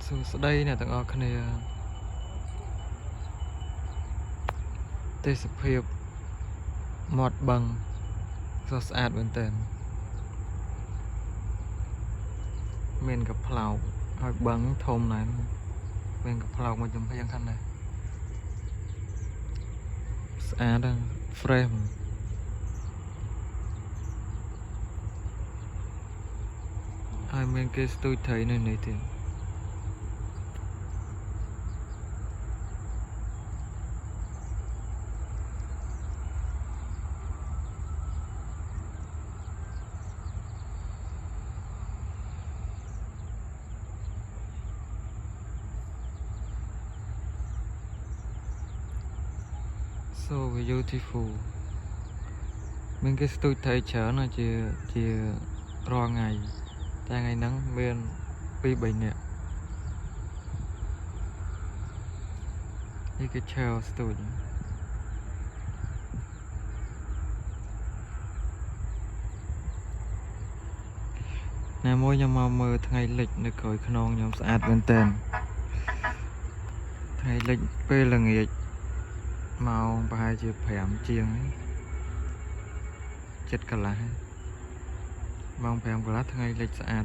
ស្ដីអ្នកទាំងអស់គ្នាទេសភាពមាត់បឹងស្រស់ស្អាតមែនទែនមានកផ្លោកហើយបឹងធំណាស់មានកផ្លោកមួយចំហៀងខាងនេះស្អាត fresh ហើយមានគេស្ទូចត្រីនៅនេះទៀតSo beautiful មានគេស្ទូចត្រីច្រើនជារាល់ថ្ងៃតែថ្ងៃហ្នឹងមាន 2-3 នាក់នេះគេឆើស្ទូចណាមួយខ្ញុំមកមើលថ្ងៃលិចនៅក្រោយខ្នងខ្ញុំស្អាតមែនតើថ្ងៃលិចពេលល្ងាចម៉ោងប្រហែលជា5ជាង7កន្លះម៉ោង5កន្លះថ្ងៃលិចស្អាត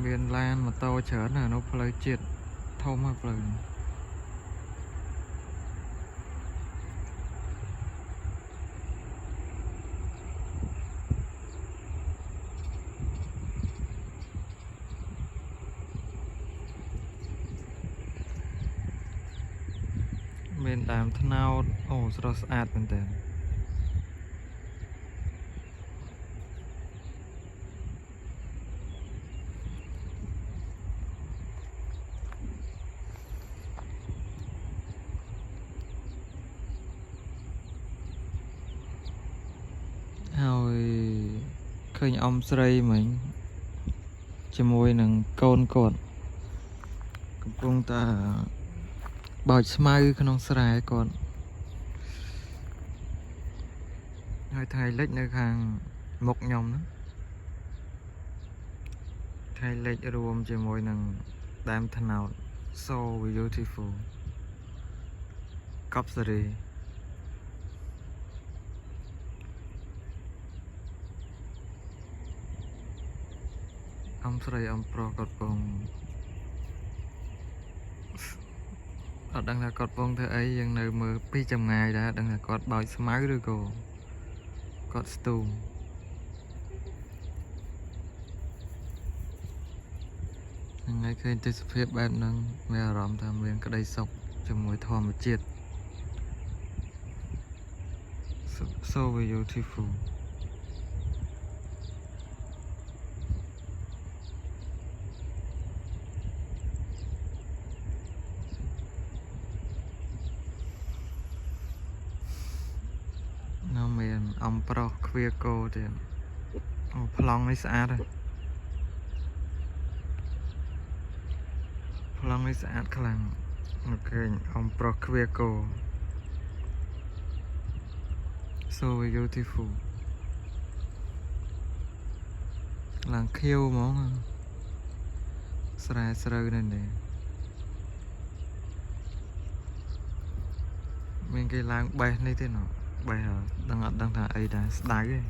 មានឡានម៉ូតូច្រើនណាស់នៅផ្លូវជាតិធំណាស់ផ្លូវមានដើមត្នោតអូស្រស់ស្អាតមែនតើហើយឃើញអ៊ំស្រីមិញជាមួយនឹងកូនគាត់កំពុងតែបោចស្មៅក្នុងស្រែគាត់ហើយថ្ងៃលិចនៅខាងមុខខ្ញុំហ្នឹងថ្ងៃលិចរួមជាមួយនឹងដើមត្នោត So beautiful កប់សេរីអ៊ំស្រីអ៊ំប្រុសគាត់ពងអត់ដឹងថាគាត់ពងធ្វើអីយើងនៅមើលពីចម្ងាយដែរដឹងថាគាត់បោចស្មៅឬក៏គាត់ស្ទូងថ្ងៃឃើញទេសភាពបែបហ្នឹងមានអារម្មណ៍ថាមានក្តីសុខជាមួយធម្មជាតិ So beautifulមានអំប្រុសខ្វាគោទៀតអូប្លង់នេះស្អាតហើយប្លង់នេះស្អាតខ្លាំងអូខេអំប្រុសខ្វាគោ So beautiful ឡើងខៀវហ្មងស្រែស្រូវនេះមានគេឡើងបេះនេះទេណ៎បែរដឹងអត់ដឹងថាអីដែរស្ដៅឯង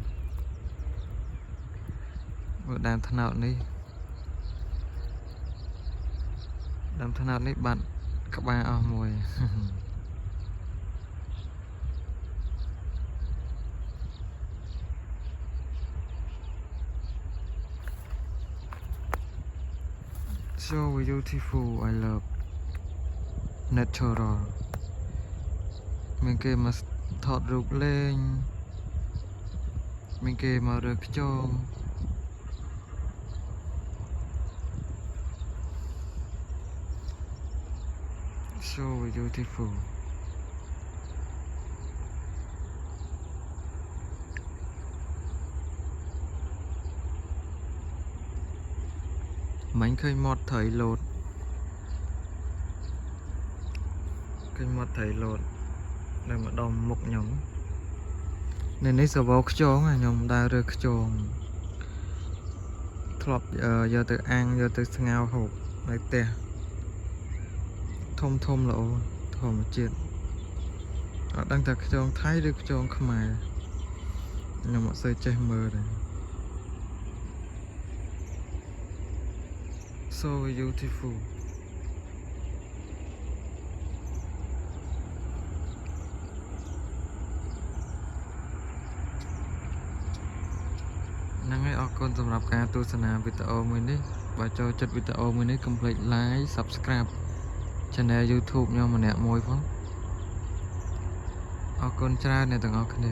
មើលដើមត្នោតនេះដើមត្នោតនេះបាត់ក្បាលអស់មួយSo beautiful I love natural មានគេមកថតរូបលេងមានគេមករើខ្យងSo beautiful មិញឃើញមាត់ត្រីលោតឃើញមាត់ត្រីលោតនៅម្ដុំមុខខ្ញុំនៅនេះសវោខ្យងខ្ញុំដើររើខ្យង ធ្លាប់យកទៅអាំងយកទៅស្ងោរហូបនៅផ្ទះធំល្អធម្មជាតិអត់ដឹងថាខ្យងថៃឬខ្យងខ្មែរខ្ញុំអត់សូវចេះមើលទេ So beautiful ហ្នឹងហើយអរគុណសម្រាប់ការទស្សនាវីដេអូមួយនេះបើចូលចិត្តវីដេអូមួយនេះកុំភ្លេច like subscribe Channel YouTube ខ្ញុំម្នាក់មួយផងអរគុណច្រើនអ្នកទាំងអស់គ្នា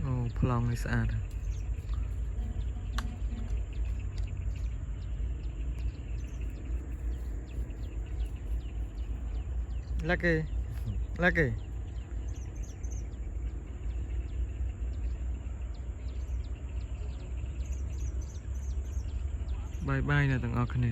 អូប្លង់នេះស្អាតLucky Bye bye អ្នកទាំងអស់គ្នា